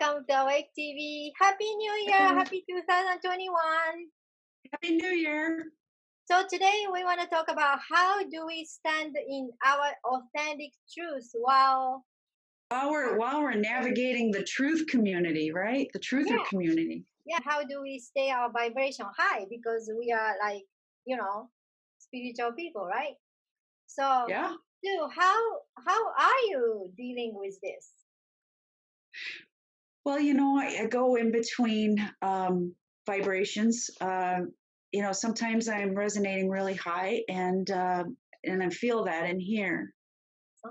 welcome to Awake TV. Happy New Year! Happy 2021. Happy New Year. So today we want to talk about how do we stand in our authentic truth while we're navigating the truth community, right? The truther community. Yeah, how do we stay our vibration high, because we are like, spiritual people, right? So yeah. Sue, how are you dealing with this? Well, I go in between vibrations. Sometimes I'm resonating really high, and I feel that in here.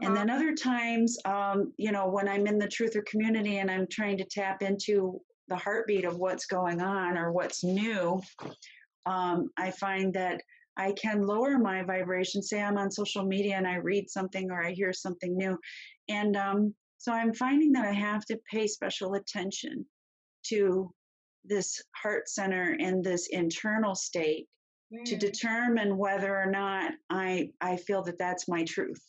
And then other times, when I'm in the truther community and I'm trying to tap into the heartbeat of what's going on or what's new, I find that I can lower my vibration. Say I'm on social media and I read something or I hear something new. And so I'm finding that I have to pay special attention to this heart center and this internal state to determine whether or not I feel that that's my truth.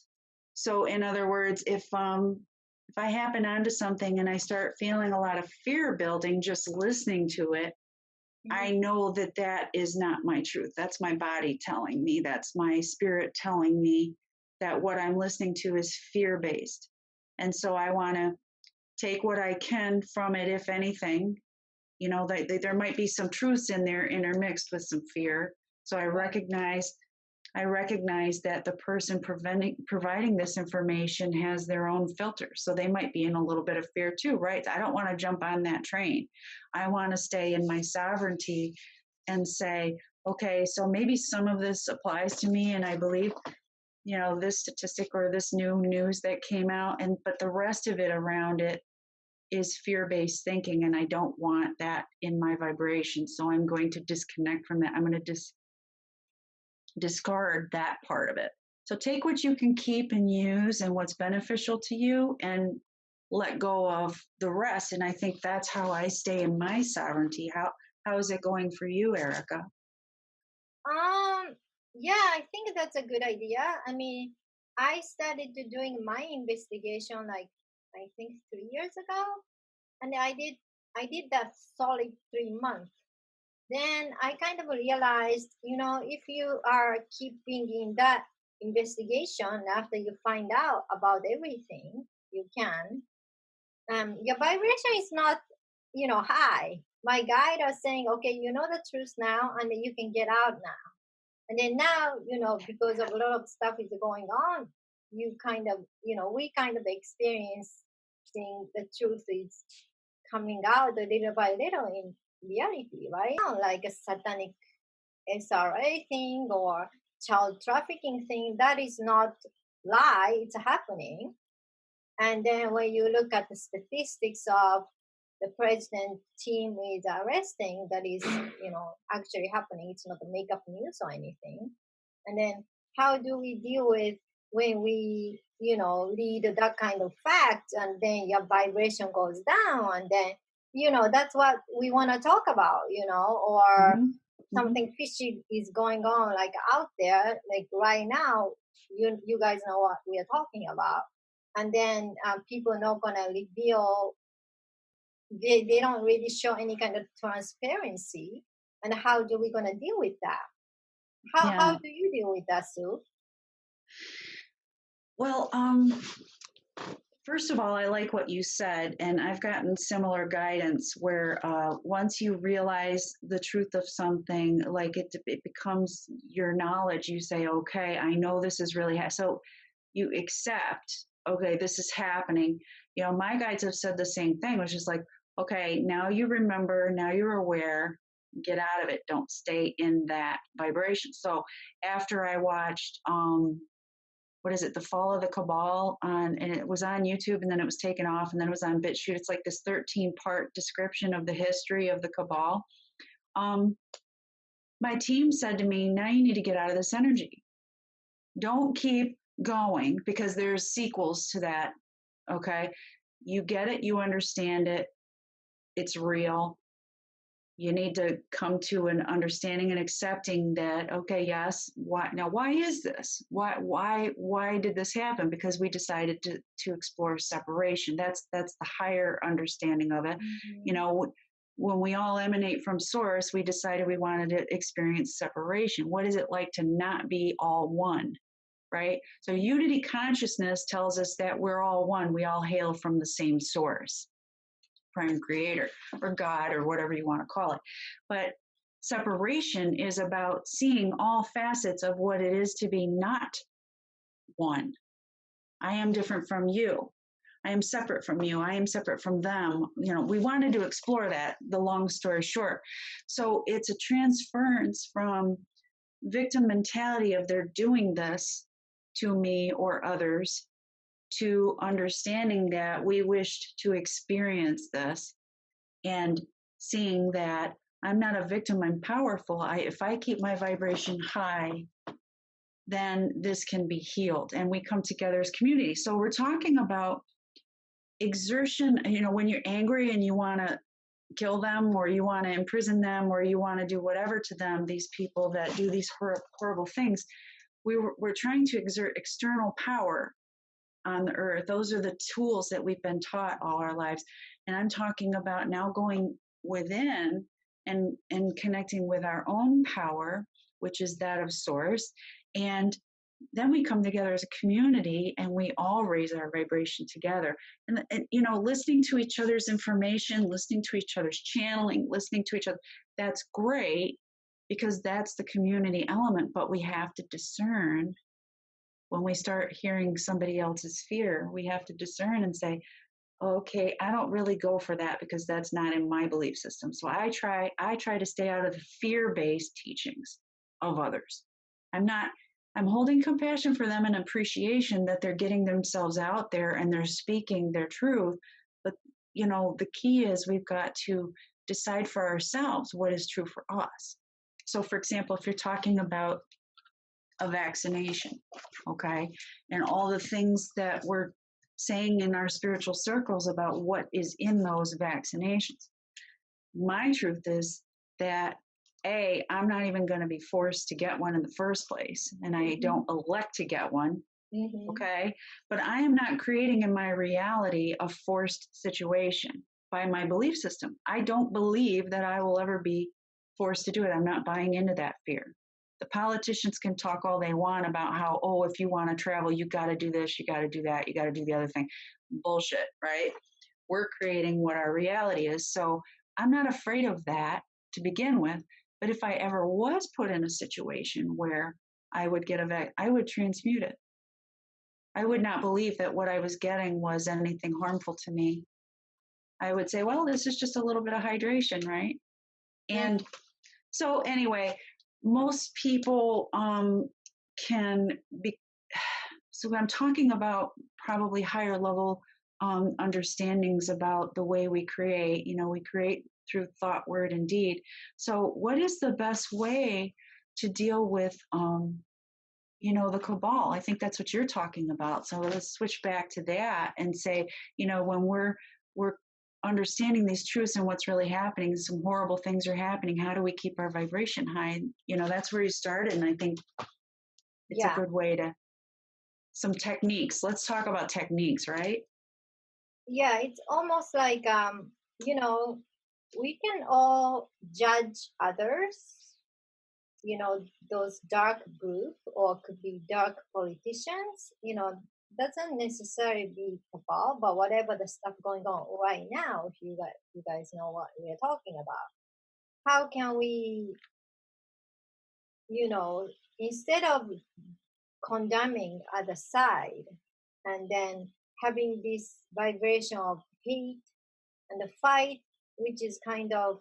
So in other words, if I happen onto something and I start feeling a lot of fear building just listening to it, I know that that is not my truth. That's my body telling me. That's my spirit telling me that what I'm listening to is fear-based. And so I want to take what I can from it, if anything. There might be some truths in there intermixed with some fear. So I recognize that the person providing this information has their own filter. So they might be in a little bit of fear too, right? I don't want to jump on that train. I want to stay in my sovereignty and say, okay, so maybe some of this applies to me, and I believe, this statistic or this new news that came out, but the rest of it around it is fear-based thinking, and I don't want that in my vibration. So I'm going to disconnect from that. I'm going to discard that part of it. So take what you can keep and use and what's beneficial to you, and let go of the rest. And I think that's how I stay in my sovereignty. How is it going for you, Erica? Yeah, I think that's a good idea. I mean, I started to doing my investigation like I think 3 years ago, and I did that solid 3 months. Then I kind of realized, if you are keeping in that investigation after you find out about everything, you can. Your vibration is not, high. My guide are saying, okay, you know the truth now, and you can get out now. And then now, because of a lot of stuff is going on, you kind of, we kind of experiencing the truth is coming out little by little in reality, right? Like a satanic SRA thing or child trafficking thing, that is not lie, it's happening. And then when you look at the statistics of the president team is arresting, that is, actually happening. It's not a make-up news or anything. And then how do we deal with when we, read that kind of fact, and then your vibration goes down, and then, that's what we want to talk about, or something fishy is going on, like out there, like right now, you guys know what we are talking about. And then people are not going to reveal, they don't really show any kind of transparency. And how do we going to deal with that? How do you deal with that, Sue? Well, first of all, I like what you said, and I've gotten similar guidance where once you realize the truth of something, like it becomes your knowledge, you say, okay, I know this is really so you accept, okay, this is happening. My guides have said the same thing, which is like, okay, now you remember, now you're aware, get out of it. Don't stay in that vibration. So after I watched, what is it, The Fall of the Cabal, and it was on YouTube, and then it was taken off, and then it was on BitChute. It's like this 13-part description of the history of the Cabal. My team said to me, now you need to get out of this energy. Don't keep going, because there's sequels to that. Okay, you get it, you understand it, it's real. You need to come to an understanding and accepting that, okay, yes, why is this? Why did this happen? Because we decided to explore separation. That's the higher understanding of it. You know, when we all emanate from source, we decided we wanted to experience separation. What is it like to not be all one? Right? So unity consciousness tells us that we're all one. We all hail from the same source, prime creator or God or whatever you want to call it. But separation is about seeing all facets of what it is to be not one. I am different from you. I am separate from you. I am separate from them. You know, we wanted to explore that, the long story short. So it's a transference from victim mentality of they're doing this to me or others to understanding that we wished to experience this and seeing that I'm not a victim, I'm powerful. If I keep my vibration high, then this can be healed and we come together as community. So we're talking about exertion, you know, when you're angry and you want to kill them or you want to imprison them or you want to do whatever to them, these people that do these horrible things, we're trying to exert external power on the earth. Those are the tools that we've been taught all our lives. And I'm talking about now going within and connecting with our own power, which is that of source. And then we come together as a community and we all raise our vibration together. And you know, listening to each other's information, listening to each other's channeling, listening to each other, that's great because that's the community element. But we have to discern when we start hearing somebody else's fear, we have to discern and say, okay, I don't really go for that because that's not in my belief system. So I try to stay out of the fear-based teachings of others. I'm holding compassion for them and appreciation that they're getting themselves out there and they're speaking their truth. But, you know, the key is we've got to decide for ourselves what is true for us. So, for example, if you're talking about a vaccination, okay, and all the things that we're saying in our spiritual circles about what is in those vaccinations. My truth is that I'm not even going to be forced to get one in the first place, and I don't elect to get one. Okay, but I am not creating in my reality a forced situation by my belief system. I don't believe that I will ever be forced to do it. I'm not buying into that fear. The politicians can talk all they want about how, oh, if you want to travel, you got to do this, you got to do that, you got to do the other thing. Bullshit, right? We're creating what our reality is. So I'm not afraid of that to begin with. But if I ever was put in a situation where I would get I would transmute it. I would not believe that what I was getting was anything harmful to me. I would say, well, this is just a little bit of hydration, right? And so anyway, most people can be, so I'm talking about probably higher level understandings about the way we create. You know, we create through thought, word, and deed. So what is the best way to deal with, you know, the cabal? I think that's what you're talking about. So let's switch back to that and say, you know, when we're understanding these truths and what's really happening, some horrible things are happening. How do we keep our vibration high? You know, that's where you started. And I think it's a good way to, some techniques. Let's talk about techniques, right? Yeah, it's almost like, you know, we can all judge others, you know, those dark group or could be dark politicians, you know, doesn't necessarily be cabal, but whatever the stuff going on right now, if you guys know what we're talking about, how can we, you know, instead of condemning other side and then having this vibration of hate and the fight, which is kind of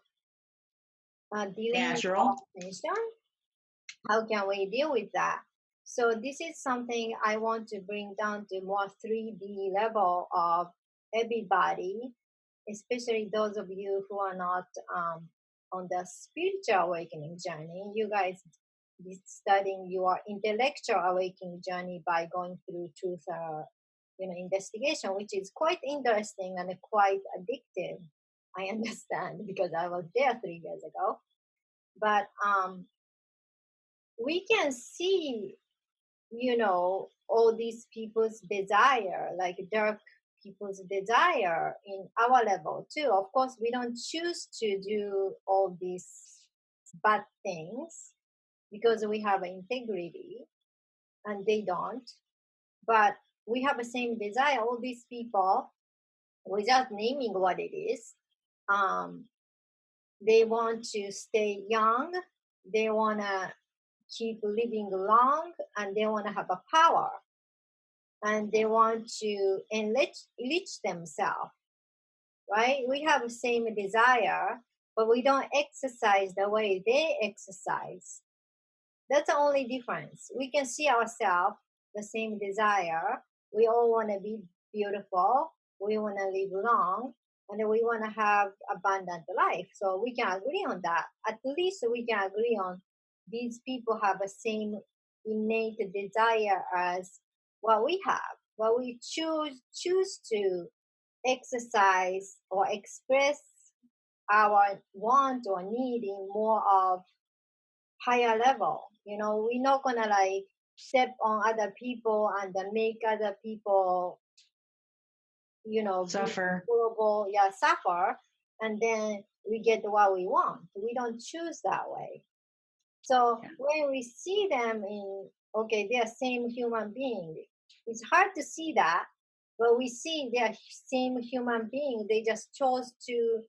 dealing with natural attention, how can we deal with that? So this is something I want to bring down to more 3D level of everybody, especially those of you who are not on the spiritual awakening journey. You guys be studying your intellectual awakening journey by going through truth, you know, investigation, which is quite interesting and quite addictive. I understand because I was there 3 years ago. But we can see, all these people's desire, like dark people's desire in our level too. Of course, we don't choose to do all these bad things because we have integrity and they don't. But we have the same desire. All these people, without naming what it is, um, they want to stay young. They want to keep living long, and they want to have a power, and they want to enrich themselves, right? We have the same desire, but we don't exercise the way they exercise. That's the only difference. We can see ourselves the same desire. We all want to be beautiful. We want to live long, and we want to have abundant life. So we can agree on that. At least we can agree on these people have the same innate desire as what we have. What we choose to exercise or express our want or need in more of higher level. We're not gonna like step on other people and then make other people, be Suffer. horrible, yeah, suffer, and then we get what we want. We don't choose that way. So Yeah. when we see them in, okay, they're same human being, it's hard to see that, but we see they're same human being. They just chose to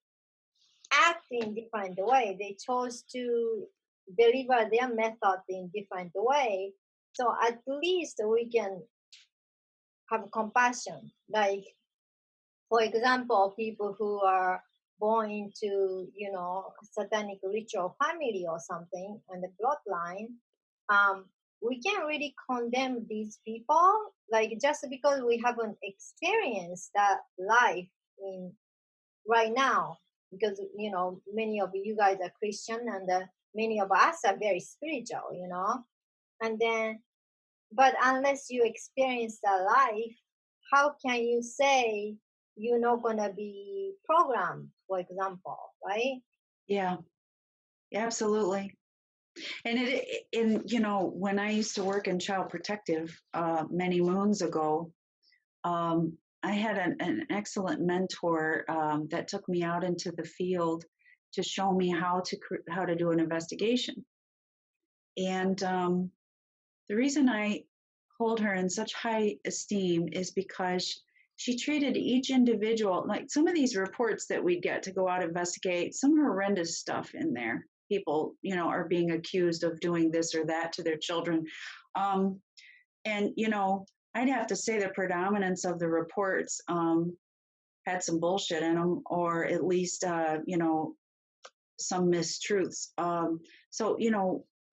act in different way. They chose to deliver their method in different way. So at least we can have compassion. Like, for example, people who are born into, satanic ritual family or something and the bloodline, um, we can't really condemn these people, like just because we haven't experienced that life in right now, because many of you guys are Christian, and many of us are very spiritual, and then, but unless you experience that life, how can you say you're not going to be programmed, for example, right? Yeah, absolutely. And when I used to work in child protective many moons ago, I had an excellent mentor that took me out into the field to show me how to do an investigation. And the reason I hold her in such high esteem is because she treated each individual like some of these reports that we get to go out investigate, some horrendous stuff in there. People, are being accused of doing this or that to their children. And, I'd have to say the predominance of the reports had some bullshit in them, or at least, some mistruths. So,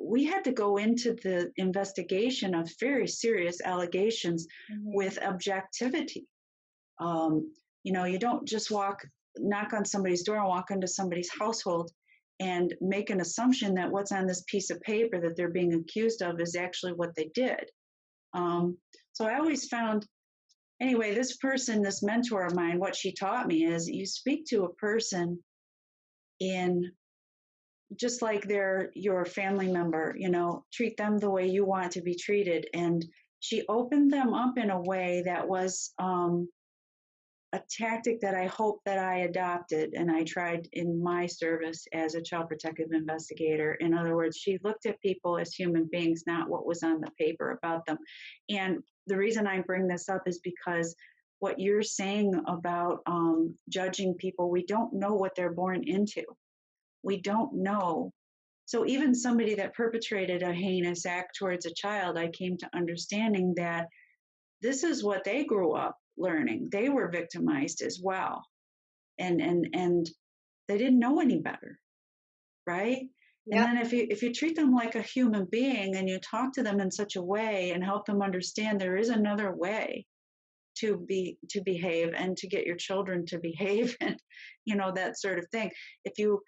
we had to go into the investigation of very serious allegations with objectivity. You don't just knock on somebody's door and walk into somebody's household and make an assumption that what's on this piece of paper that they're being accused of is actually what they did. So I always found, anyway, this mentor of mine, what she taught me is you speak to a person in just like they're your family member, treat them the way you want to be treated. And she opened them up in a way that was a tactic that I hope that I adopted and I tried in my service as a child protective investigator. In other words, she looked at people as human beings, not what was on the paper about them. And the reason I bring this up is because what you're saying about judging people, we don't know what they're born into. We don't know. So even somebody that perpetrated a heinous act towards a child, I came to understanding that this is what they grew up learning. They were victimized as well. And they didn't know any better, right? And Yep. then if you treat them like a human being and you talk to them in such a way and help them understand there is another way to behave and to get your children to behave and that sort of thing. If you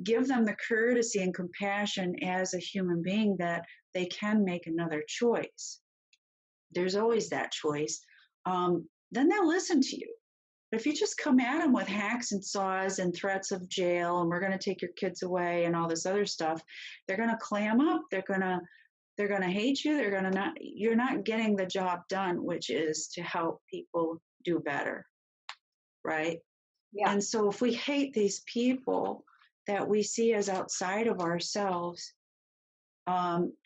give them the courtesy and compassion as a human being that they can make another choice. There's always that choice. Then they'll listen to you. But if you just come at them with hacks and saws and threats of jail and we're going to take your kids away and all this other stuff, they're going to clam up. They're going to hate you. They're going to not, you're not getting the job done, which is to help people do better. Right. Yeah. And so if we hate these people that we see as outside of ourselves,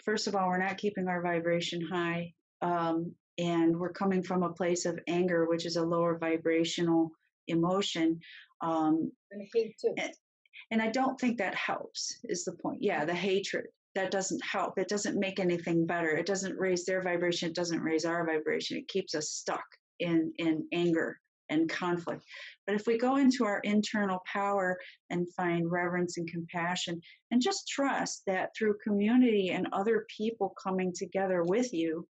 first of all, we're not keeping our vibration high. And we're coming from a place of anger, which is a lower vibrational emotion. And hate too. And I don't think that helps, is the point. Yeah, the hatred, that doesn't help. It doesn't make anything better. It doesn't raise their vibration. It doesn't raise our vibration. It keeps us stuck in anger and conflict. But if we go into our internal power and find reverence and compassion and just trust that through community and other people coming together with you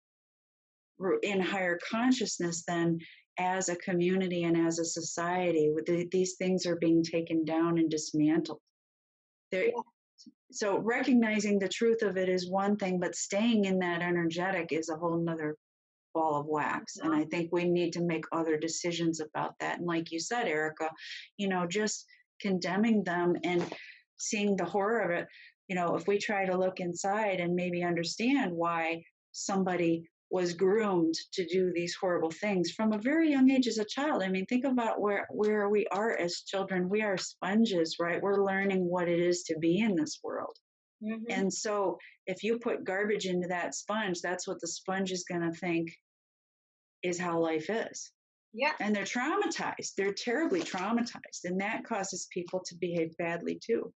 in higher consciousness, then as a community and as a society, these things are being taken down and dismantled. Yeah. So recognizing the truth of it is one thing, but staying in that energetic is a whole nother ball of wax. And I think we need to make other decisions about that. And like you said, Erica, just condemning them and seeing the horror of it, if we try to look inside and maybe understand why somebody was groomed to do these horrible things from a very young age as a child. I mean, think about where we are as children. We are sponges, right? We're learning what it is to be in this world. Mm-hmm. And so if you put garbage into that sponge, that's what the sponge is going to think is how life is. Yeah. And they're traumatized. They're terribly traumatized. And that causes people to behave badly too.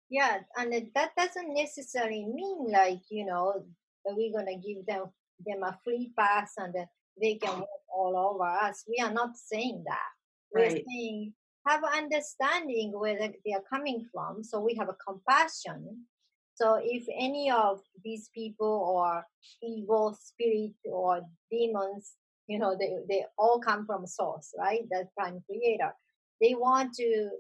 Yeah. And that doesn't necessarily mean like, that we're going to give them a free pass and they can walk all over us. We are not saying that. We're saying have an understanding where they are coming from. So we have a compassion. So if any of these people or evil spirit or demons, they all come from source, right? The prime creator. They want to,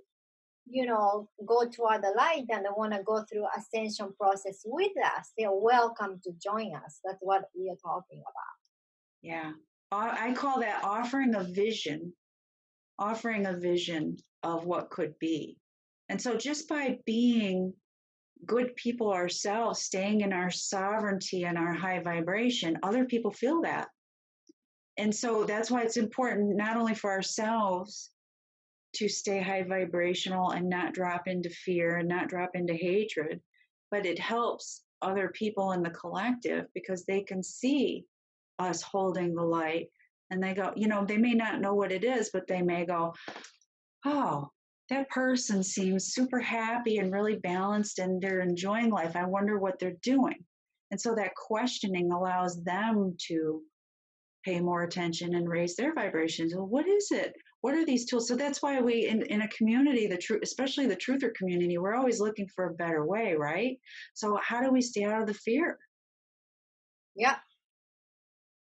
go toward the light and they want to go through ascension process with us. They are welcome to join us. That's what we are talking about. Yeah. I call that offering a vision of what could be. And so just by being good people ourselves, staying in our sovereignty and our high vibration, other people feel that. And so that's why it's important not only for ourselves to stay high vibrational and not drop into fear and not drop into hatred, but it helps other people in the collective because they can see us holding the light and they go, they may not know what it is, but they may go, oh, that person seems super happy and really balanced and they're enjoying life. I wonder what they're doing. And so that questioning allows them to pay more attention and raise their vibrations. Well, what is it? What are these tools? So that's why we, in a community, especially the truther community, we're always looking for a better way, right? So how do we stay out of the fear? Yeah.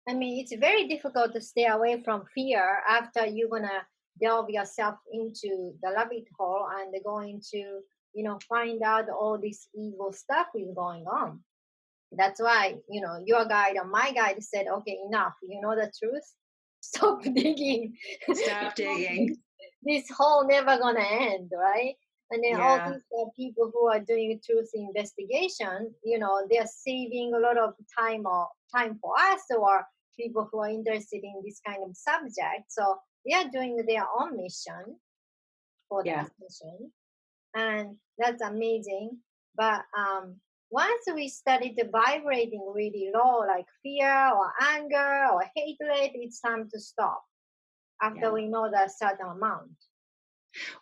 I mean, it's very difficult to stay away from fear after you're going to delve yourself into the rabbit hole and going to, find out all this evil stuff is going on. That's why, your guide or my guide said, okay, enough. You know the truth? Stop digging. Stop digging. This hole never going to end, right? And then all these people who are doing truth investigation, they're saving a lot of time for us or people who are interested in this kind of subject. So they are doing their own mission for the ascension. And that's amazing. But once we started vibrating really low, like fear or anger or hatred, it's time to stop after we know that certain amount.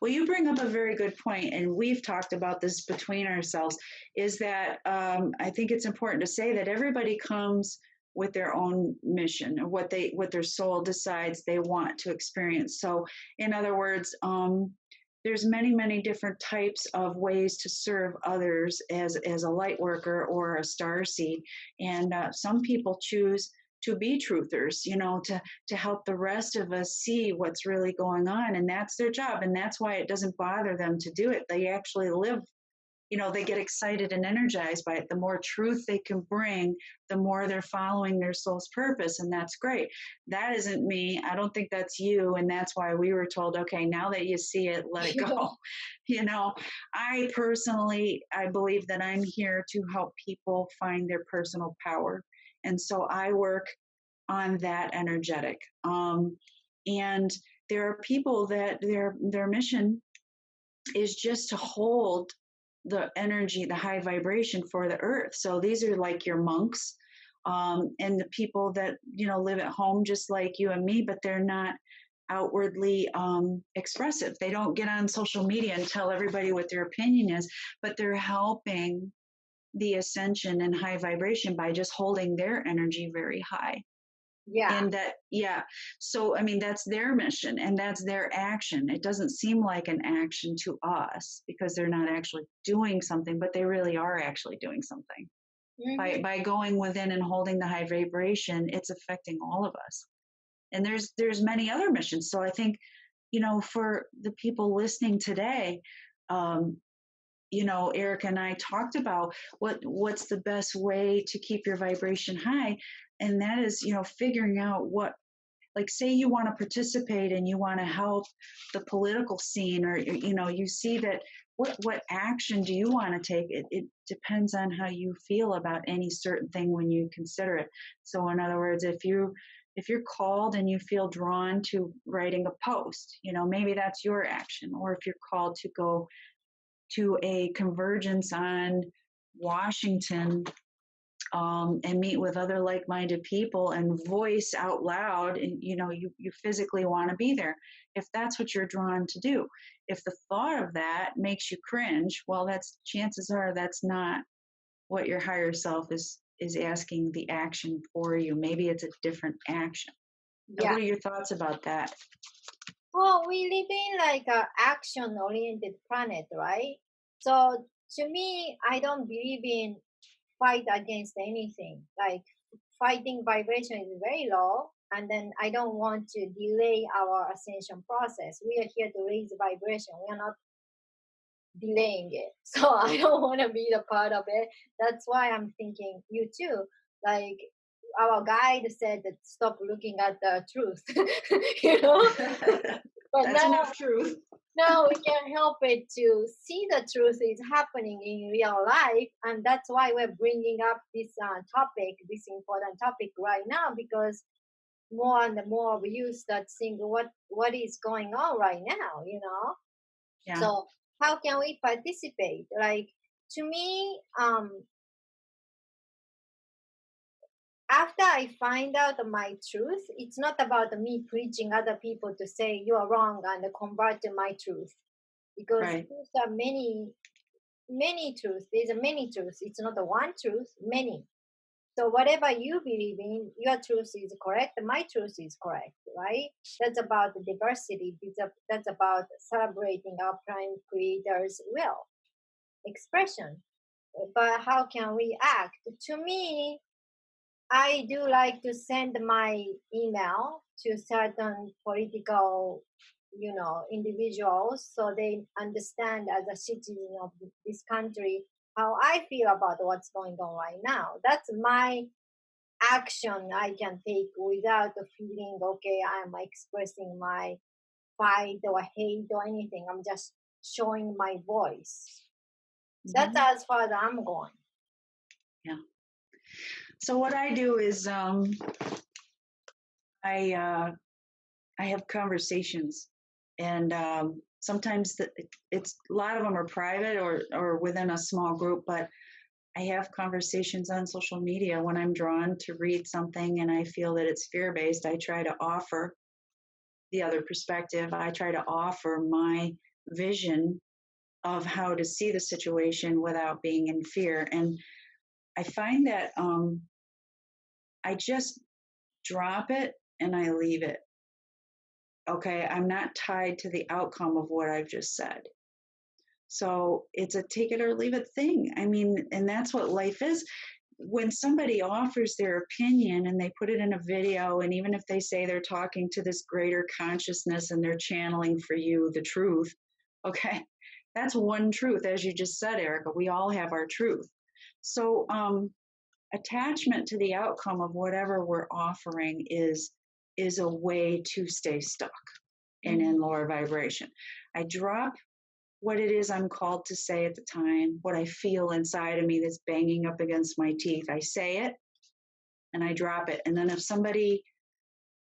Well, you bring up a very good point, and we've talked about this between ourselves, is that I think it's important to say that everybody comes with their own mission or what their soul decides they want to experience. So in other words, there's many, many different types of ways to serve others as a light worker or a starseed. And some people choose to be truthers, to help the rest of us see what's really going on. And that's their job. And that's why it doesn't bother them to do it. They actually live they get excited and energized by it. The more truth they can bring, the more they're following their soul's purpose. And that's great. That isn't me. I don't think that's you. And that's why we were told, okay, now that you see it, let it go. I personally, I believe that I'm here to help people find their personal power. And so I work on that energetic. And there are people that their mission is just to hold the energy, the high vibration for the earth. So these are like your monks, and the people that live at home just like you and me, but they're not outwardly expressive. They don't get on social media and tell everybody what their opinion is, but they're helping the ascension and high vibration by just holding their energy very high. Yeah. And that, yeah. So, I mean, that's their mission and that's their action. It doesn't seem like an action to us because they're not actually doing something, but they really are actually doing something. Mm-hmm. By going within and holding the high vibration, it's affecting all of us. And there's many other missions. So I think, for the people listening today, Erica and I talked about what's the best way to keep your vibration high. And that is, figuring out what, like, say you want to participate and you want to help the political scene, or, you see that what action do you want to take? It depends on how you feel about any certain thing when you consider it. So in other words, if you're called and you feel drawn to writing a post, maybe that's your action. Or if you're called to go to a convergence on Washington, and meet with other like-minded people and voice out loud, and you physically want to be there, if that's what you're drawn to do. If the thought of that makes you cringe, well, that's chances are that's not what your higher self is asking the action for you. Maybe it's a different action. Yeah. What are your thoughts about that? Well, we live in like a action-oriented planet, right? So to me, I don't believe in fight against anything. Like fighting vibration is very low, and then I don't want to delay our ascension process. We are here to raise vibration. We are not delaying it. So I don't want to be the part of it. That's why I'm thinking you too. Like our guide said that stop looking at the truth, you know. But That's now, enough truth. now we can't help it to see the truth is happening in real life, and that's why we're bringing up this topic, this important topic right now, because more and more of you start seeing what is going on right now, Yeah. So how can we participate? Like to me, after I find out my truth, it's not about me preaching other people to say you are wrong and convert to my truth, because Right. there are many truths. There's a many truths. It's not a one truth, many. So whatever you believe in, your truth is correct. My truth is correct, right? That's about diversity. That's about celebrating our prime creator's will, expression. But how can we act? To me, I do like to send my email to certain political, individuals, so they understand as a citizen of this country how I feel about what's going on right now. That's my action I can take without feeling okay. I'm expressing my fight or hate or anything. I'm just showing my voice. That's Mm-hmm. as far as I'm going. Yeah. So what I do is I have conversations, and sometimes it's a lot of them are private or within a small group, but I have conversations on social media when I'm drawn to read something and I feel that it's fear-based. I try to offer the other perspective. I try to offer my vision of how to see the situation without being in fear. And I find that I just drop it and I leave it. Okay, I'm not tied to the outcome of what I've just said. So it's a take it or leave it thing. I mean, and that's what life is. When somebody offers their opinion and they put it in a video, and even if they say they're talking to this greater consciousness and they're channeling for you the truth, okay, That's one truth, as you just said, Erica. We all have our truth. So attachment to the outcome of whatever we're offering is a way to stay stuck and in lower vibration. I drop what it is I'm called to say at the time, what I feel inside of me that's banging up against my teeth. I say it and I drop it. And then if somebody,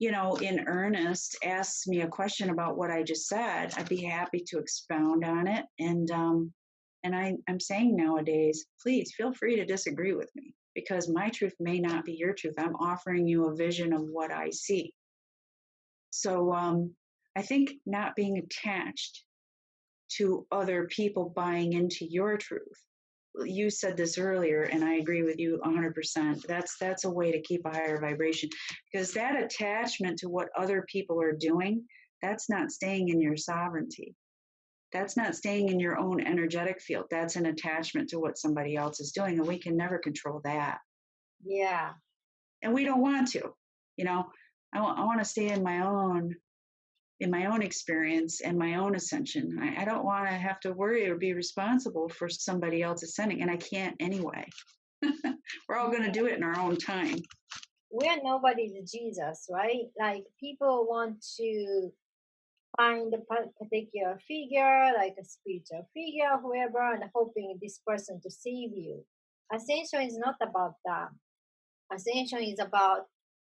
in earnest asks me a question about what I just said, I'd be happy to expound on it. And I'm saying nowadays, please feel free to disagree with me because my truth may not be your truth. I'm offering you a vision of what I see. So I think not being attached to other people buying into your truth. You said this earlier, and I agree with you 100%. That's a way to keep a higher vibration, because that attachment to what other people are doing, that's not staying in your sovereignty. That's not staying in your own energetic field. That's an attachment to what somebody else is doing, and we can never control that. Yeah. And we don't want to. I want to stay in my own experience and my own ascension. I don't want to have to worry or be responsible for somebody else ascending, and I can't anyway. We're all going to do it in our own time. We're nobody's Jesus, right? Like people want to find a particular figure, like a spiritual figure, whoever, and hoping this person to save you. Ascension is not about that. Ascension is about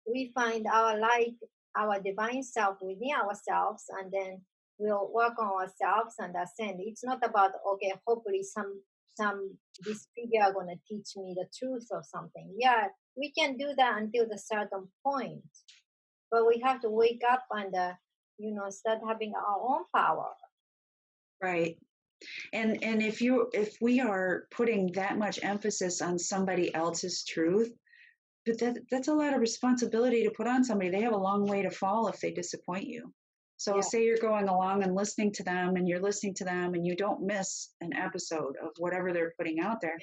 we find our light, our divine self within ourselves, and then we'll work on ourselves and ascend. It's not about okay, hopefully some this figure are gonna teach me the truth or something. Yeah, we can do that until the certain point, but we have to wake up and start having our own power. Right. And if we are putting that much emphasis on somebody else's truth, but that's a lot of responsibility to put on somebody. They have a long way to fall if they disappoint you. So say you're going along and listening to them, and you're listening to them, and you don't miss an episode of whatever they're putting out there.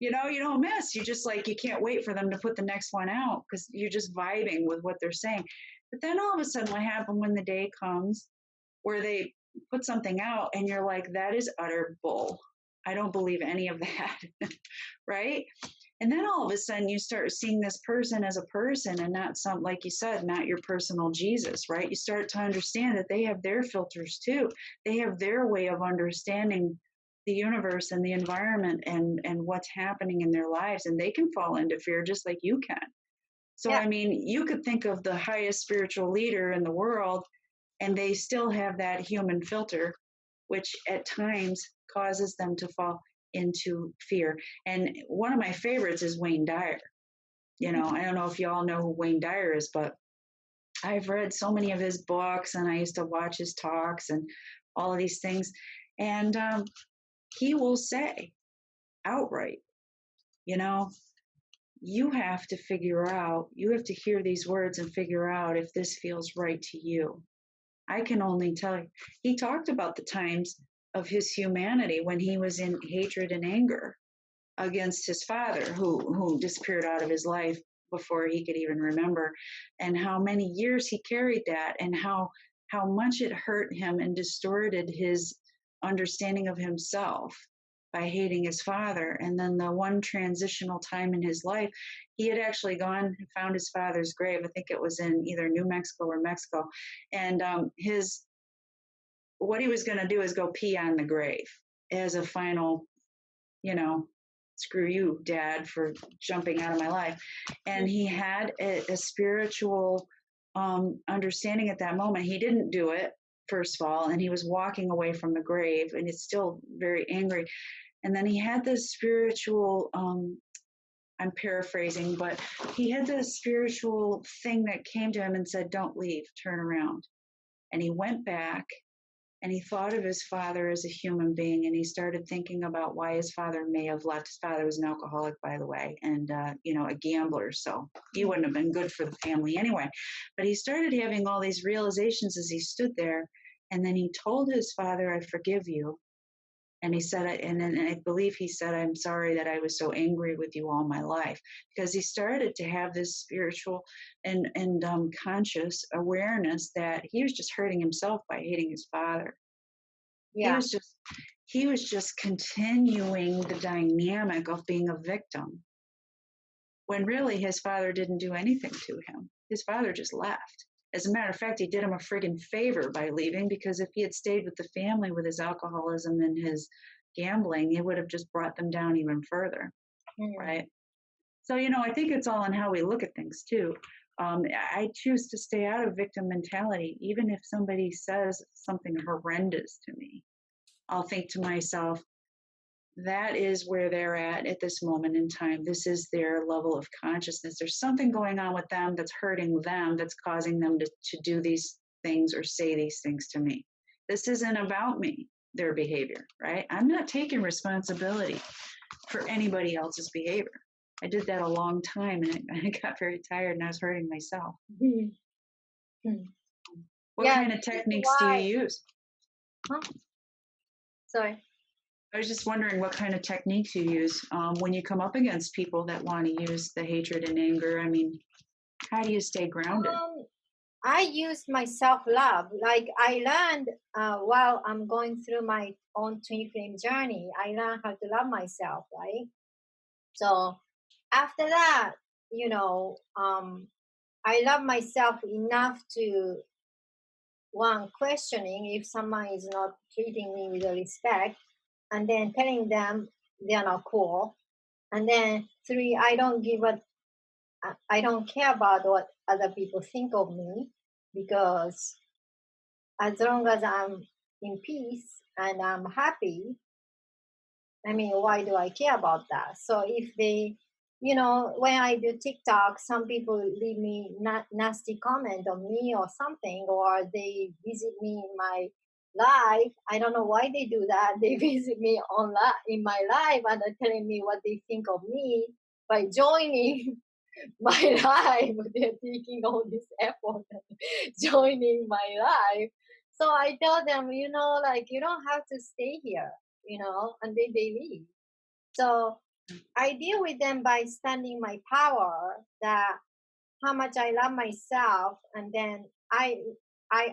You don't miss. You just you can't wait for them to put the next one out because you're just vibing with what they're saying. But then all of a sudden, what happens when the day comes where they put something out and you're like, that is utter bull. I don't believe any of that. Right? And then all of a sudden you start seeing this person as a person and not some, like you said, not your personal Jesus, right? You start to understand that they have their filters too. They have their way of understanding the universe and the environment and what's happening in their lives. And they can fall into fear just like you can. So, I mean, you could think of the highest spiritual leader in the world and they still have that human filter, which at times causes them to fall into fear. And one of my favorites is Wayne Dyer. I don't know if you all know who Wayne Dyer is, but I've read so many of his books and I used to watch his talks and all of these things. And he will say outright, you have to you have to hear these words and figure out if this feels right to you. I can only tell you. He talked about the times of his humanity when he was in hatred and anger against his father, who disappeared out of his life before he could even remember, and how many years he carried that, and how much it hurt him and distorted his understanding of himself by hating his father. And then the one transitional time in his life, he had actually gone and found his father's grave. I think it was in either New Mexico or Mexico. And what he was going to do is go pee on the grave as a final, screw you, Dad, for jumping out of my life. And he had a spiritual understanding at that moment. He didn't do it, first of all, and he was walking away from the grave, and he's still very angry. And then he had this spiritual, I'm paraphrasing, but he had this spiritual thing that came to him and said, don't leave, turn around. And he went back and he thought of his father as a human being, and he started thinking about why his father may have left. His father was an alcoholic, by the way, and a gambler, so he wouldn't have been good for the family anyway. But he started having all these realizations as he stood there, and then he told his father, I forgive you. And he said, and then I believe he said, I'm sorry that I was so angry with you all my life, because he started to have this spiritual and conscious awareness that he was just hurting himself by hating his father. Yeah. He was just continuing the dynamic of being a victim when really his father didn't do anything to him. His father just left. As a matter of fact, he did him a friggin' favor by leaving, because if he had stayed with the family with his alcoholism and his gambling, it would have just brought them down even further, right? So, I think it's all in how we look at things too. I choose to stay out of victim mentality, even if somebody says something horrendous to me. I'll think to myself, that is where they're at this moment in time. This is their level of consciousness. There's something going on with them that's hurting them, that's causing them to do these things or say these things to me. This isn't about me, their behavior, right? I'm not taking responsibility for anybody else's behavior. I did that a long time, and I got very tired, and I was hurting myself. What kind of techniques do you use? Huh? Sorry. I was just wondering what kind of techniques you use when you come up against people that want to use the hatred and anger. I mean, how do you stay grounded? I use my self-love. Like I learned while I'm going through my own twin flame journey, I learned how to love myself, right? So after that, I love myself enough to, one, questioning if someone is not treating me with respect, and then telling them they're not cool. And then three, I don't care about what other people think of me, because as long as I'm in peace and I'm happy, I mean, why do I care about that? So if they, when I do TikTok, some people leave me nasty comment on me or something, or they visit me in my life. I don't know why they do that. They visit me in my life and are telling me what they think of me by joining my life. They're taking all this effort and joining my life. So I tell them, like, you don't have to stay here, and they leave. So I deal with them by standing my power, that how much I love myself, and then I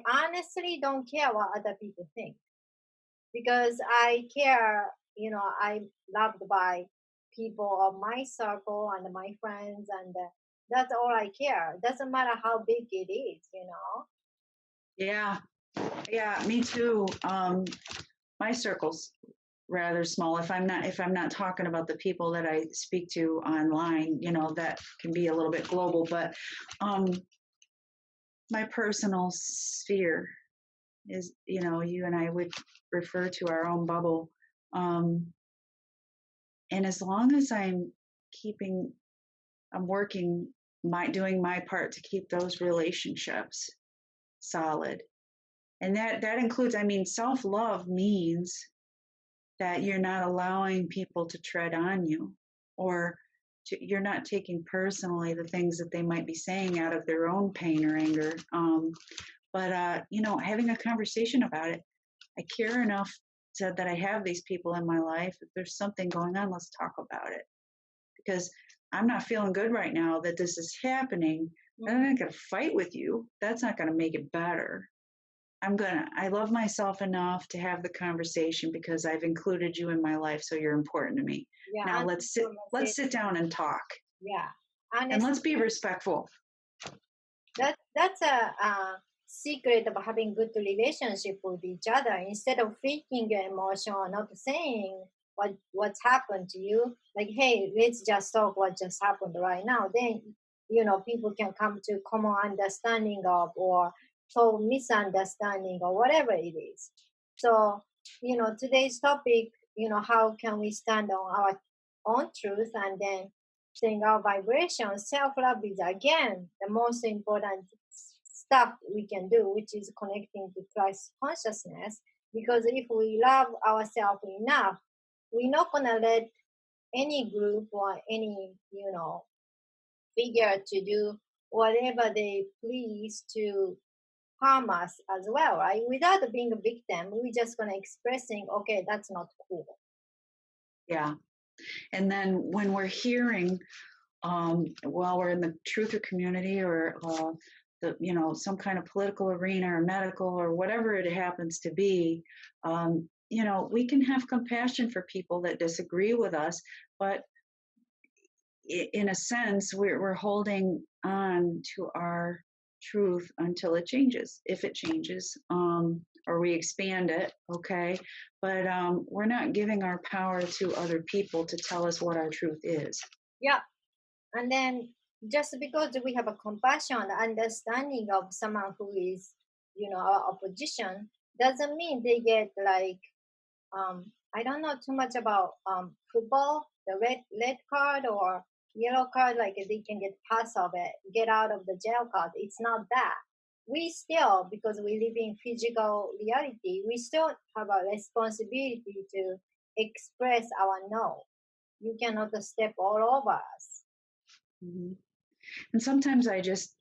honestly don't care what other people think, because I care, I'm loved by people of my circle and my friends, and that's all I care. Doesn't matter how big it is. Yeah, yeah, me too. My circle's rather small. If I'm not talking about the people that I speak to online, that can be a little bit global. But my personal sphere is, you and I would refer to our own bubble. And as long as I'm working doing my part to keep those relationships solid. And that includes, I mean, self-love means that you're not allowing people to tread on you, or you're not taking personally the things that they might be saying out of their own pain or anger. But having a conversation about it. I care enough that I have these people in my life. If there's something going on, let's talk about it. Because I'm not feeling good right now that this is happening. I'm not going to fight with you. That's not going to make it better. I love myself enough to have the conversation because I've included you in my life, so you're important to me. Yeah, now let's sit down and talk. Yeah. And let's be respectful. That's a secret of having good relationship with each other. Instead of faking your emotion or not saying what's happened to you, like, hey, let's just talk what just happened right now. Then people can come to common understanding of, or so misunderstanding, or whatever it is. So today's topic, how can we stand on our own truth and then sing our vibration. Self-love is again the most important stuff we can do, which is connecting to Christ consciousness. Because if we love ourselves enough, we're not gonna let any group or any figure to do whatever they please to harm us as well, right? Without being a victim, we're just gonna expressing, okay, that's not cool. Yeah. And then when we're hearing, while we're in the truther community, or some kind of political arena or medical or whatever it happens to be, we can have compassion for people that disagree with us, but in a sense, we're holding on to our truth until it changes, if it changes, or we expand it, okay? But we're not giving our power to other people to tell us what our truth is. Yeah. And then just because we have a compassion, understanding of someone who is, our opposition, doesn't mean they get like, I don't know too much about football, the red card or yellow card, like they can get pass of it, get out of the jail card. It's not that. We still, because we live in physical reality, we still have a responsibility to express our no. You cannot step all over us. Mm-hmm. And sometimes I just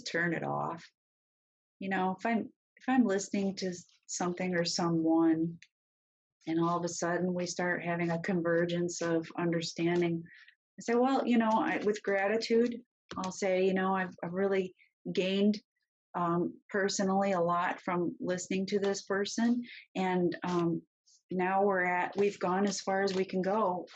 turn it off. If I'm listening to something or someone, and all of a sudden we start having a convergence of understanding, I say, well, with gratitude, I'll say, I've really gained personally a lot from listening to this person, and now we've gone as far as we can go,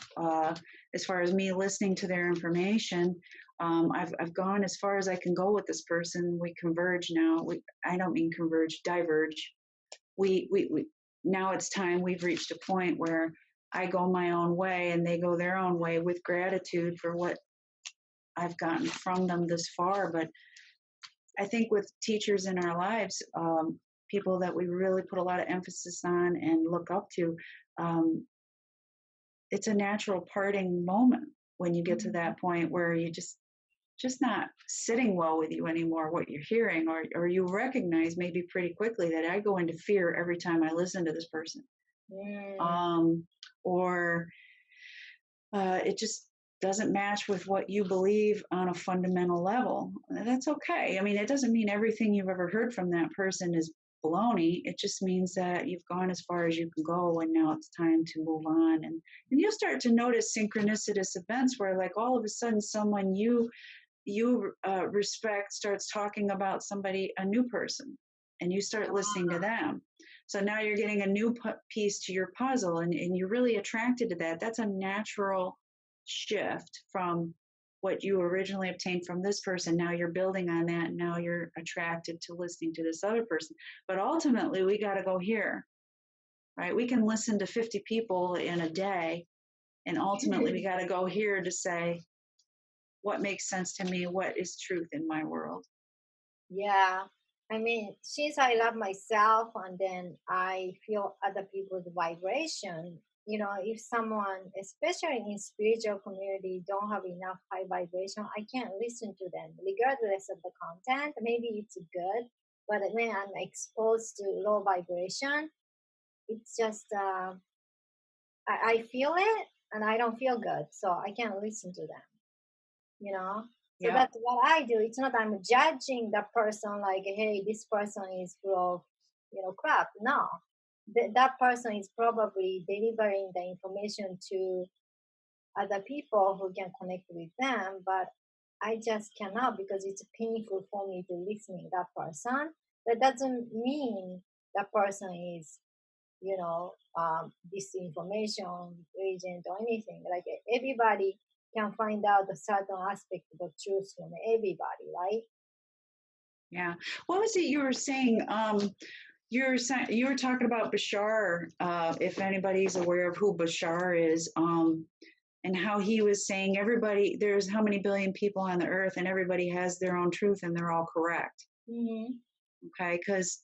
as far as me listening to their information. I've gone as far as I can go with this person. We converge now. I don't mean converge, diverge. We now it's time. We've reached a point where I go my own way and they go their own way, with gratitude for what I've gotten from them this far. But I think with teachers in our lives, people that we really put a lot of emphasis on and look up to, it's a natural parting moment when you get to that point where you just not sitting well with you anymore, what you're hearing, or you recognize maybe pretty quickly that I go into fear every time I listen to this person. Or it just doesn't match with what you believe on a fundamental level. That's okay. I mean, it doesn't mean everything you've ever heard from that person is baloney. It just means that you've gone as far as you can go, and now it's time to move on. And you'll start to notice synchronicitous events where, like, all of a sudden someone you respect starts talking about a new person, and you start listening to them. So now you're getting a new piece to your puzzle, and you're really attracted to that. That's a natural shift from what you originally obtained from this person. Now you're building on that, and now you're attracted to listening to this other person. But ultimately, we got to go here, right? We can listen to 50 people in a day, and ultimately we got to go here to say, what makes sense to me, what is truth in my world. Yeah. I mean, since I love myself and then I feel other people's vibration, if someone, especially in spiritual community, don't have enough high vibration, I can't listen to them regardless of the content. Maybe it's good, but when I'm exposed to low vibration, it's just I feel it and I don't feel good, so I can't listen to them. So Yeah. that's what I do. It's not I'm judging the person like, hey, this person is full of, crap. No, that person is probably delivering the information to other people who can connect with them, but I just cannot because it's painful for me to listen to that person. That doesn't mean that person is, disinformation agent or anything. Like everybody can find out a certain aspect of the truth from everybody, right? Yeah. What was it you were saying? You were talking about Bashar. If anybody's aware of who Bashar is, and how he was saying there's how many billion people on the earth, and everybody has their own truth, and they're all correct. Mm-hmm. Okay, because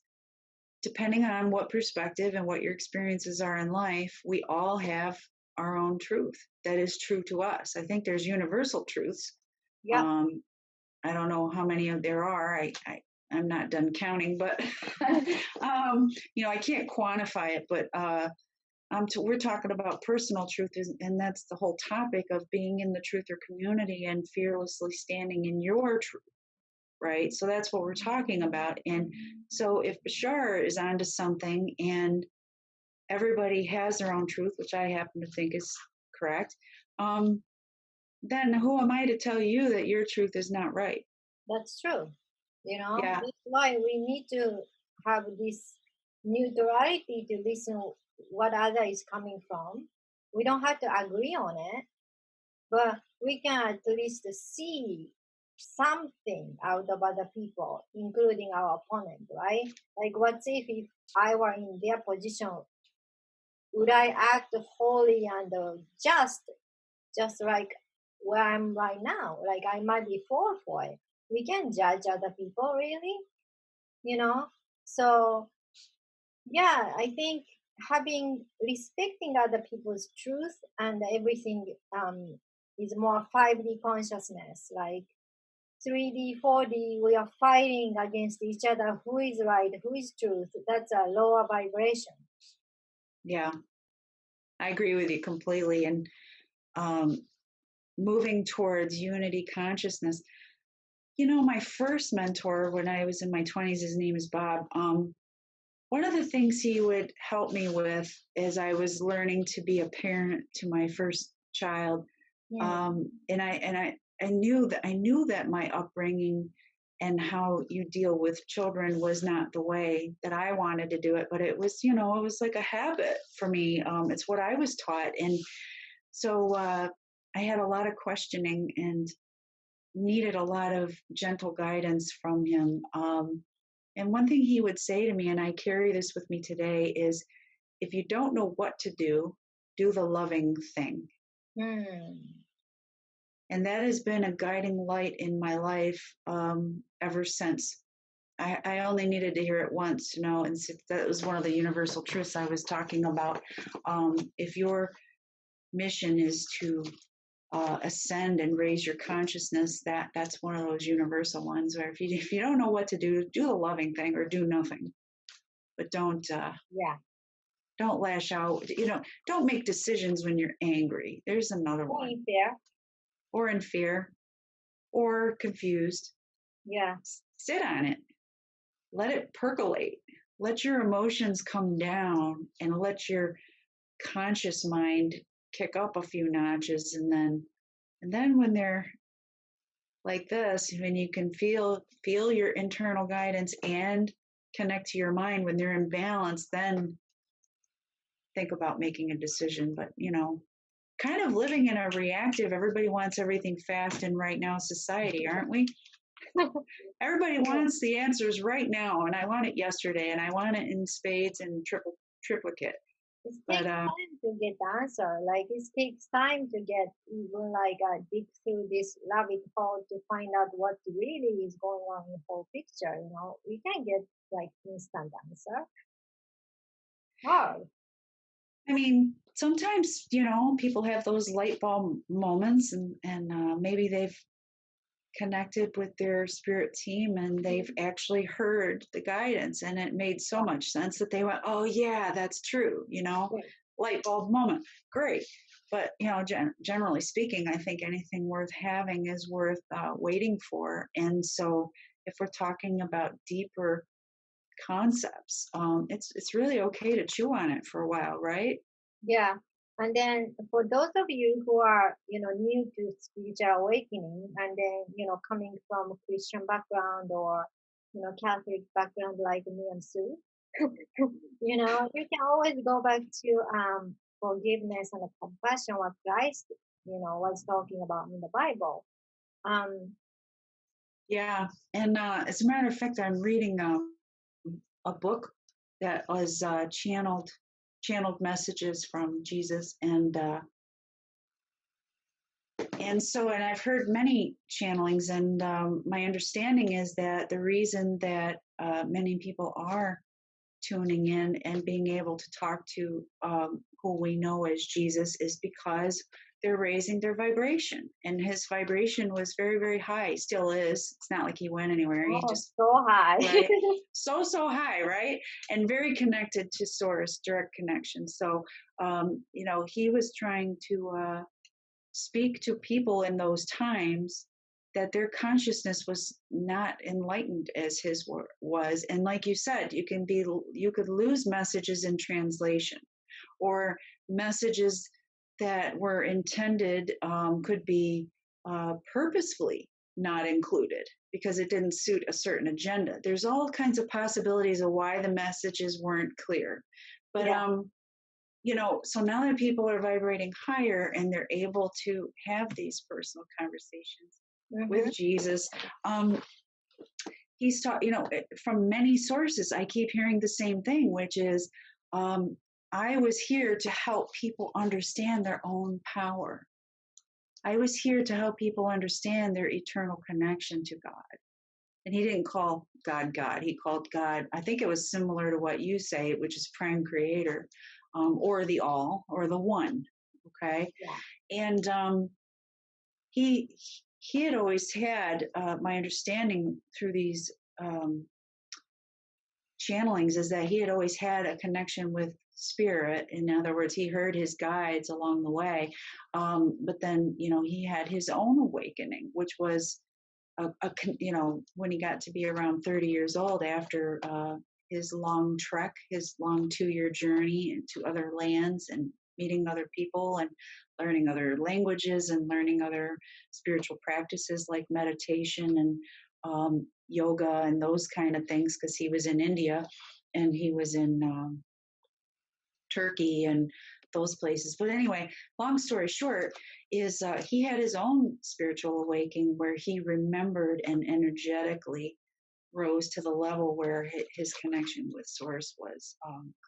depending on what perspective and what your experiences are in life, we all have our own truth that is true to us. I think there's universal truths. Yeah. I don't know how many there are. I'm not done counting, but I can't quantify it. But we're talking about personal truth, and that's the whole topic of being in the truther community and fearlessly standing in your truth, right? So that's what we're talking about. And so if Bashar is onto something, and everybody has their own truth, which I happen to think is correct, then who am I to tell you that your truth is not right? That's true. Yeah. That's why we need to have this neutrality to listen what other is coming from. We don't have to agree on it, but we can at least see something out of other people, including our opponent, right? Like, what if I were in their position, would I act wholly and just like where I'm right now? Like, I might be for it. We can judge other people, really, you know? So, yeah, I think having respecting other people's truth and everything is more 5D consciousness. Like 3D, 4D, we are fighting against each other. Who is right? Who is truth? That's a lower vibration. Yeah, I agree with you completely. And um, moving towards unity consciousness. You know, my first mentor when I was in my 20s, his name is Bob. One of the things he would help me with as I was learning to be a parent to my first child, I knew that my upbringing and how you deal with children was not the way that I wanted to do it, but it was, it was like a habit for me. It's what I was taught, and so I had a lot of questioning and needed a lot of gentle guidance from him. And one thing he would say to me, and I carry this with me today, is if you don't know what to do, do the loving thing. And that has been a guiding light in my life ever since. I only needed to hear it once to know, and that was one of the universal truths I was talking about. If your mission is to ascend and raise your consciousness, that's one of those universal ones where if you don't know what to do the loving thing or do nothing, but don't lash out. Don't make decisions when you're angry. There's another one. Or in fear or confused. Sit on it, let it percolate, let your emotions come down, and let your conscious mind kick up a few notches, and then when they're like this, when you can feel your internal guidance and connect to your mind, when they're in balance, then think about making a decision. But kind of living in a reactive, everybody wants everything fast and right now society, aren't we? Everybody wants the answers right now, and I want it yesterday, and I want it in spades and triplicate. It takes time to get the answer. Like, it takes time to get even dig through this rabbit hole to find out what really is going on in the whole picture. We can't get like instant answer. Hard. I mean, sometimes people have those light bulb moments, and maybe they've connected with their spirit team and they've actually heard the guidance, and it made so much sense that they went, oh yeah, that's true. Light bulb moment, great. But generally speaking, I think anything worth having is worth waiting for. And so if we're talking about deeper concepts, it's really okay to chew on it for a while, right? Yeah. And then for those of you who are, new to spiritual awakening, and then, coming from a Christian background or, Catholic background like me and Sue, you can always go back to forgiveness and compassion, what Christ, was talking about in the Bible. Yeah. And as a matter of fact, I'm reading a book that was channeled messages from Jesus, and I've heard many channelings, and my understanding is that the reason that many people are tuning in and being able to talk to who we know as Jesus is because they're raising their vibration, and his vibration was very, very high. Still is. It's not like he went anywhere. He just so high, right? so high, right? And very connected to source, direct connection. So he was trying to speak to people in those times that their consciousness was not enlightened as his was. And like you said, you could lose messages in translation, or messages that were intended could be purposefully not included. because it didn't suit a certain agenda. There's all kinds of possibilities of why the messages weren't clear. But Yeah. so now that people are vibrating higher and they're able to have these personal conversations with Jesus, he's taught, from many sources, I keep hearing the same thing, which is, I was here to help people understand their own power. I was here to help people understand their eternal connection to God. And he didn't call God God. He called God, I think it was similar to what you say, which is prime creator, or the all, or the one. Okay. Yeah. And he had always had, my understanding through these channelings is that he had always had a connection with spirit. In other words, he heard his guides along the way. But then, he had his own awakening, which was when he got to be around 30 years old after his long trek, his long 2-year journey into other lands and meeting other people and learning other languages and learning other spiritual practices like meditation and yoga and those kind of things, because he was in India and he was in Turkey and those places. But anyway, long story short is he had his own spiritual awakening where he remembered and energetically rose to the level where his connection with source was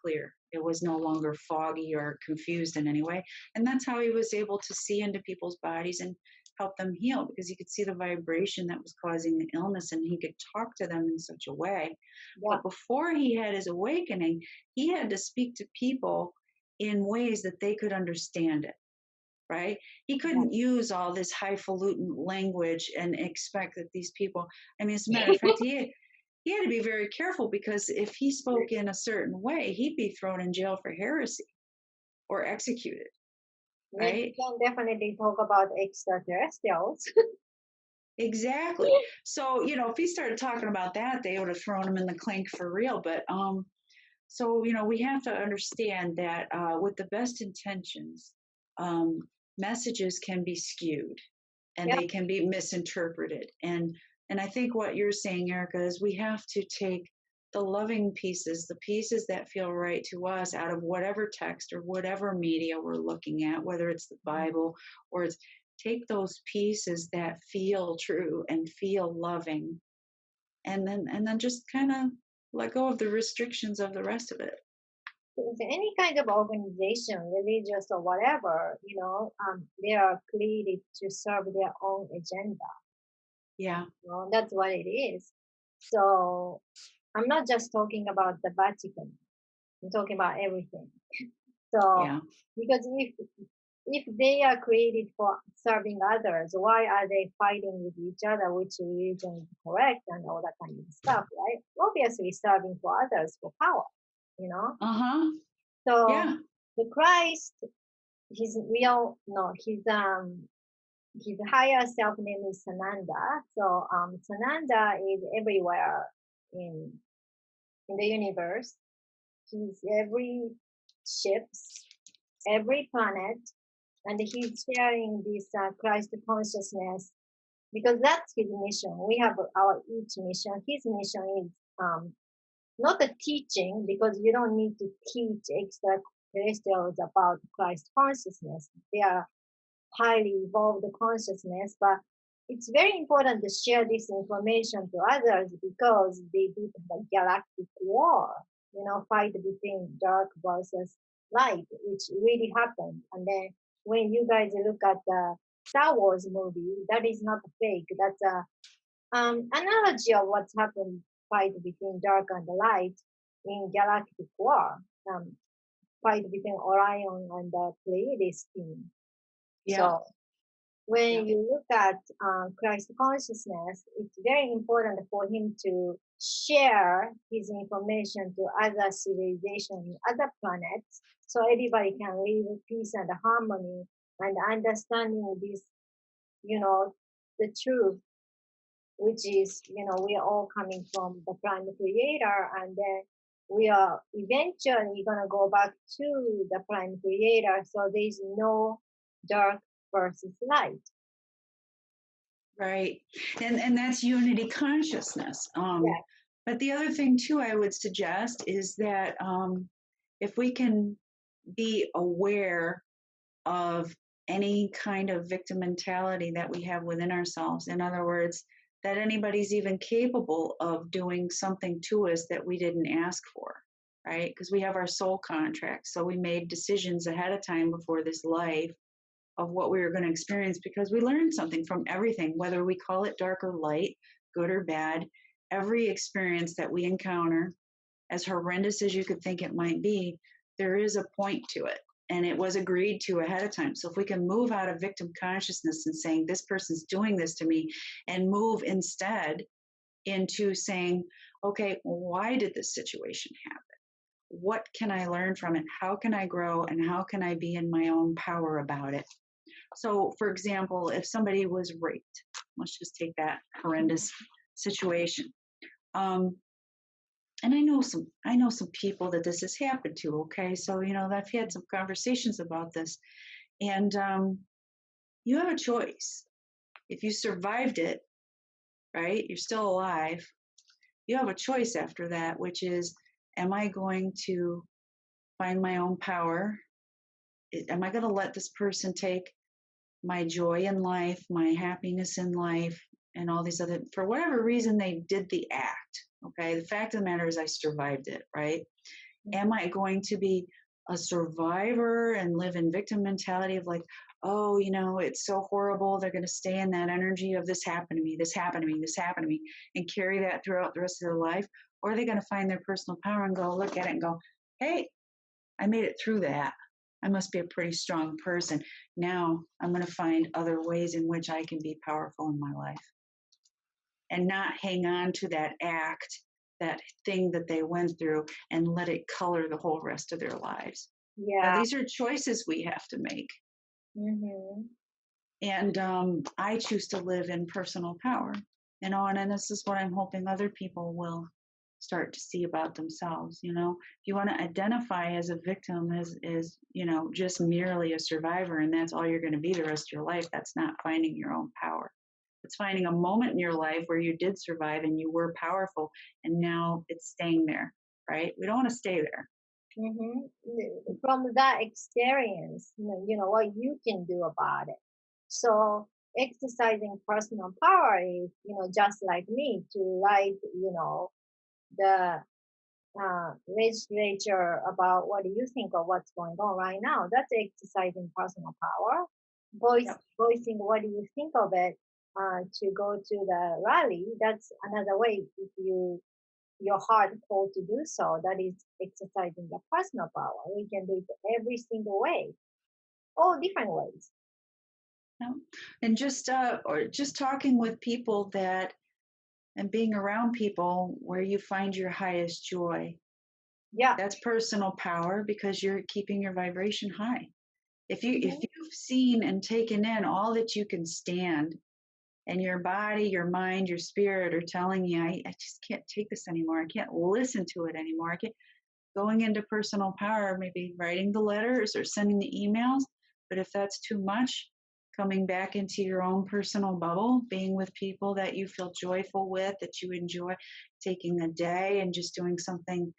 clear. It was no longer foggy or confused in any way. And that's how he was able to see into people's bodies and help them heal, because he could see the vibration that was causing the illness and he could talk to them in such a way. Yeah. But before he had his awakening, he had to speak to people in ways that they could understand it. Right? He couldn't use all this highfalutin language and expect that these people, as a matter of fact, he had to be very careful, because if he spoke in a certain way, he'd be thrown in jail for heresy or executed. Right? You can definitely talk about extraterrestrials. Exactly. So, if he started talking about that, they would have thrown him in the clink for real. But, so, we have to understand that with the best intentions, messages can be skewed and they can be misinterpreted. And I think what you're saying, Erica, is we have to take the loving pieces, the pieces that feel right to us out of whatever text or whatever media we're looking at, whether it's the Bible or it's, take those pieces that feel true and feel loving, and then just kind of let go of the restrictions of the rest of it. Any kind of organization, religious or whatever, they are created to serve their own agenda. Yeah. That's what it is. So I'm not just talking about the Vatican. I'm talking about everything. So because if they are created for serving others, why are they fighting with each other, which religion is correct and all that kind of stuff, right? Obviously serving for others for power, So the Christ, his higher self name is Sananda. So Sananda is everywhere in the universe. He's every ships, every planet, and he's sharing this Christ consciousness, because that's his mission. We have our each mission. His mission is not a teaching, because you don't need to teach extraterrestrials about Christ consciousness. They are highly evolved consciousness, but it's very important to share this information to others, because they did the galactic war, fight between dark versus light, which really happened. And then when you guys look at the Star Wars movie, that is not fake. That's a analogy of what's happened, fight between dark and light in galactic war, fight between Orion and the Pleiades team. So when you look at Christ consciousness, it's very important for him to share his information to other civilizations, other planets, so everybody can live in peace and harmony and understanding this, the truth, which is, we are all coming from the prime creator, and then we are eventually going to go back to the prime creator. So there's no dark versus light. Right. And that's unity consciousness. Yeah. But the other thing too I would suggest is that if we can be aware of any kind of victim mentality that we have within ourselves, in other words, that anybody's even capable of doing something to us that we didn't ask for, right? Because we have our soul contract. So we made decisions ahead of time before this life of what we were going to experience because we learned something from everything, whether we call it dark or light, good or bad. Every experience that we encounter, as horrendous as you could think it might be, there is a point to it. And it was agreed to ahead of time. So if we can move out of victim consciousness and saying, this person's doing this to me, and move instead into saying, okay, why did this situation happen? What can I learn from it? How can I grow? And how can I be in my own power about it? So, for example, if somebody was raped, let's just take that horrendous situation. Um, and I know some people that this has happened to. Okay, so I've had some conversations about this, and you have a choice. If you survived it, right, you're still alive. You have a choice after that, which is, am I going to find my own power? Am I going to let this person take my joy in life, my happiness in life, and all these other, for whatever reason they did the act. Okay. The fact of the matter is I survived it, right? Am I going to be a survivor and live in victim mentality of like, oh, it's so horrible. They're going to stay in that energy of this happened to me, this happened to me, this happened to me, and carry that throughout the rest of their life? Or are they going to find their personal power and go look at it and go, hey, I made it through that. I must be a pretty strong person. Now I'm going to find other ways in which I can be powerful in my life and not hang on to that act, that thing that they went through, and let it color the whole rest of their lives. Now, Yeah. these are choices we have to make. Mm-hmm. And I choose to live in personal power, and this is what I'm hoping other people will start to see about themselves. If you want to identify as a victim, as just merely a survivor, and that's all you're going to be the rest of your life, that's not finding your own power. It's finding a moment in your life where you did survive and you were powerful, and now it's staying there, right? We don't want to stay there. Mm-hmm. From that experience, what you can do about it. So exercising personal power is, just like me to write, the legislature about what do you think of what's going on right now. That's exercising personal power. Yep. Voicing what do you think of it to go to the rally. That's another way if your heart called to do so. That is exercising the personal power. We can do it every single way, all different ways. Yep. And just talking with people that and being around people where you find your highest joy. Yeah. That's personal power because you're keeping your vibration high. If Mm-hmm. you've seen and taken in all that you can stand, and your body, your mind, your spirit are telling you, I just can't take this anymore. I can't listen to it anymore. I can't going into personal power, maybe writing the letters or sending the emails. But if that's too much, coming back into your own personal bubble, being with people that you feel joyful with, that you enjoy, taking a day and just doing something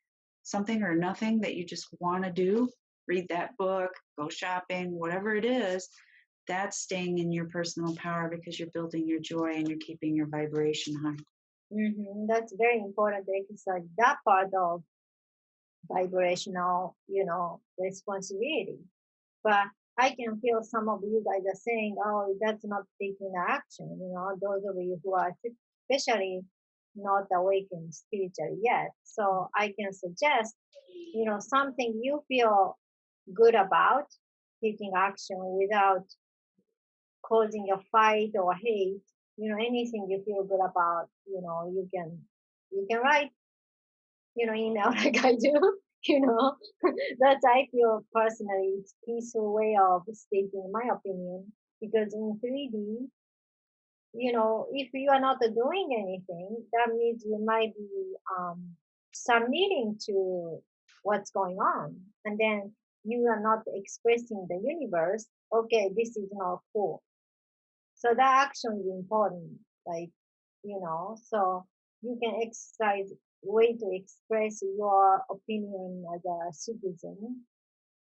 or nothing that you just want to do, read that book, go shopping, whatever it is, that's staying in your personal power because you're building your joy and you're keeping your vibration high. Mm-hmm. That's very important to exercise that part of vibrational, responsibility. But I can feel some of you guys are saying, oh, that's not taking action. Those of you who are especially not awakened spiritually yet. So I can suggest, something you feel good about taking action without causing a fight or hate. Anything you feel good about, you can write, email like I do. That's I feel personally it's peaceful way of stating my opinion because in 3D, if you are not doing anything, that means you might be submitting to what's going on, and then you are not expressing the universe. Okay, this is not cool. So that action is important, like, so you can exercise way to express your opinion as a citizen.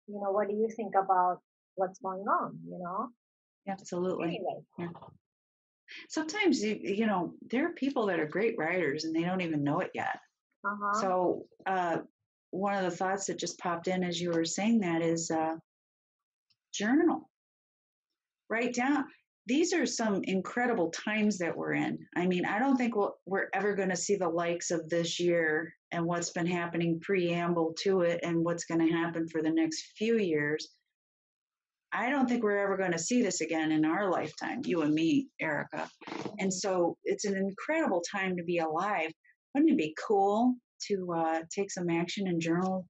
What do you think about what's going on? Absolutely. Anyway. Yeah. Sometimes there are people that are great writers and they don't even know it yet. Uh-huh. So one of the thoughts that just popped in as you were saying that is journal. Write down. These are some incredible times that we're in. I mean, I don't think we're ever going to see the likes of this year and what's been happening preamble to it and what's going to happen for the next few years. I don't think we're ever going to see this again in our lifetime, you and me, Erica. And so it's an incredible time to be alive. Wouldn't it be cool to take some action and journal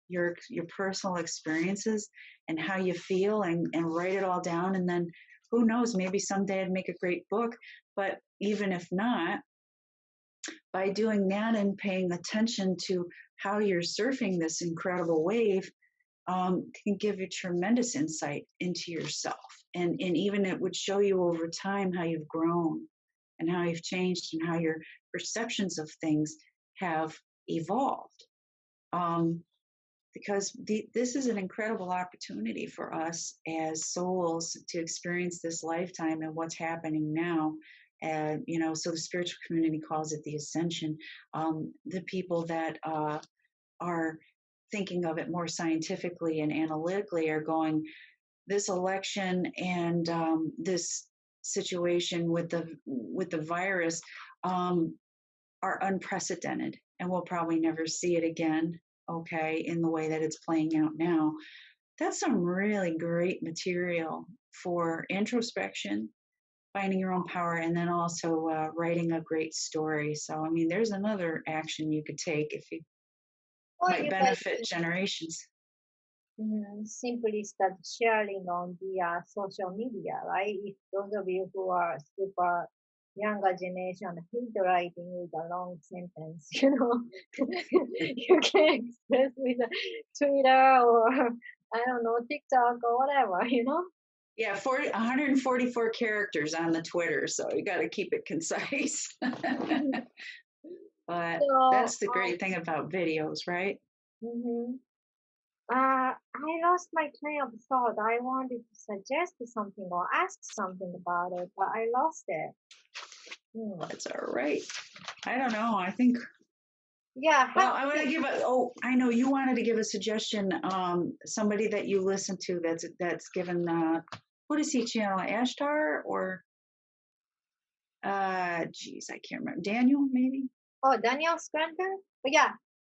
your personal experiences and how you feel and write it all down? And then who knows, maybe someday I'd make a great book. But even if not, by doing that and paying attention to how you're surfing this incredible wave, can give you tremendous insight into yourself. And even it would show you over time how you've grown and how you've changed and how your perceptions of things have evolved. Because this is an incredible opportunity for us as souls to experience this lifetime and what's happening now. And, so the spiritual community calls it the ascension. The people that are thinking of it more scientifically and analytically are going, this election and this situation with the virus are unprecedented, and we'll probably never see it again. Okay, in the way that it's playing out now, that's some really great material for introspection, finding your own power, and then also writing a great story. So, I mean, there's another action you could take if you Or might you guys benefit generations. simply start sharing on the social media, right? If those of you who are super younger generation hate writing with a long sentence, you can express with a Twitter or I don't know, TikTok or whatever. Yeah, 144 characters on the Twitter, so you got to keep it concise. But So, that's the great thing about videos, right? mhm. I lost my train of thought. I wanted to suggest something or ask something about it, but I lost it. That's all right. I don't know. I think. Yeah, Well, I want to give a. Oh, I know you wanted to give a suggestion. Somebody that you listen to that's given. What is he channel? Ashtar or? Geez, I can't remember. Daniel, maybe. Oh, Daniel Scranton? But yeah,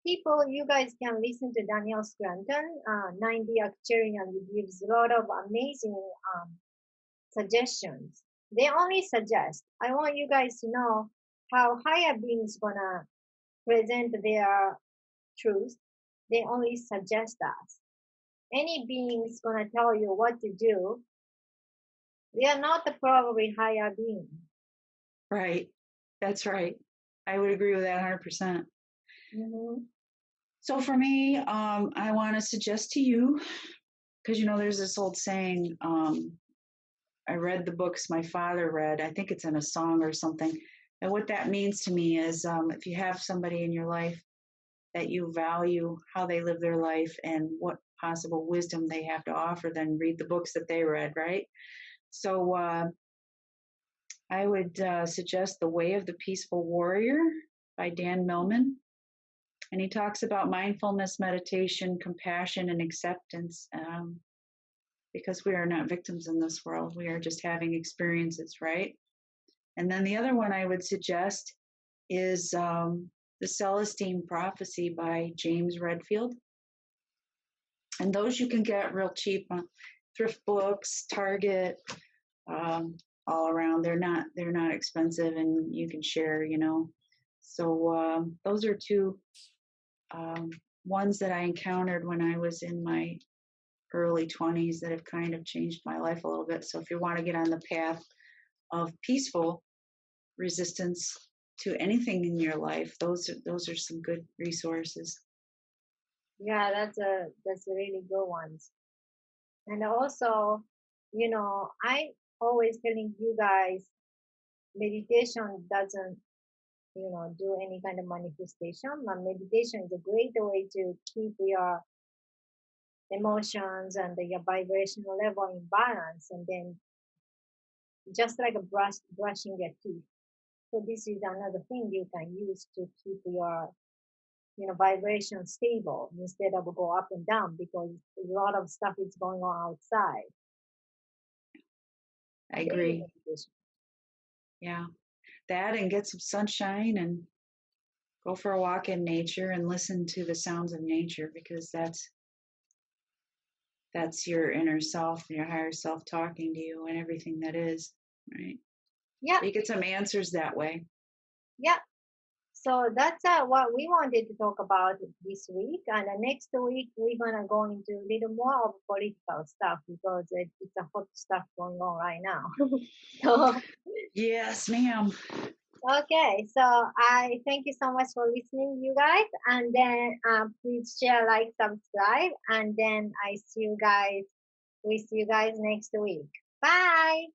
people, you guys can listen to Daniel Scranton. 90 Actuarian gives a lot of amazing suggestions. They only suggest. I want you guys to know how higher beings gonna present their truth. They only suggest us. Any being is gonna tell you what to do. They are not the probably higher being. Right. That's right. I would agree with that 100%. Mm-hmm. So for me, I want to suggest to you, because there's this old saying. I read the books my father read. I think it's in a song or something. And what that means to me is, if you have somebody in your life that you value how they live their life and what possible wisdom they have to offer, then read the books that they read, right? So I would suggest The Way of the Peaceful Warrior by Dan Millman. And he talks about mindfulness, meditation, compassion, and acceptance, because we are not victims in this world. We are just having experiences, right? And then the other one I would suggest is The Celestine Prophecy by James Redfield. And those you can get real cheap on thrift books, Target, all around. They're not expensive, and you can share. So those are two ones that I encountered when I was in my early 20s that have kind of changed my life a little bit. So if you want to get on the path of peaceful resistance to anything in your life, those are some good resources. Yeah, that's a really good one. And also, I always telling you guys meditation doesn't, do any kind of manifestation. But meditation is a great way to keep your emotions and your vibrational level in balance, and then just like a brushing your teeth. So this is another thing you can use to keep your vibration stable instead of go up and down, because a lot of stuff is going on outside. I Daily agree. meditation. Yeah. That and get some sunshine and go for a walk in nature and listen to the sounds of nature, because that's your inner self and your higher self talking to you and everything that is, right? Yeah, So you get some answers that way. yeah. So that's what we wanted to talk about this week. And next week, we're going to go into a little more of political stuff, because it's a hot stuff going on right now. So, Yes, ma'am. okay. So I thank you so much for listening, you guys. And then please share, like, subscribe. And then we see you guys next week. Bye.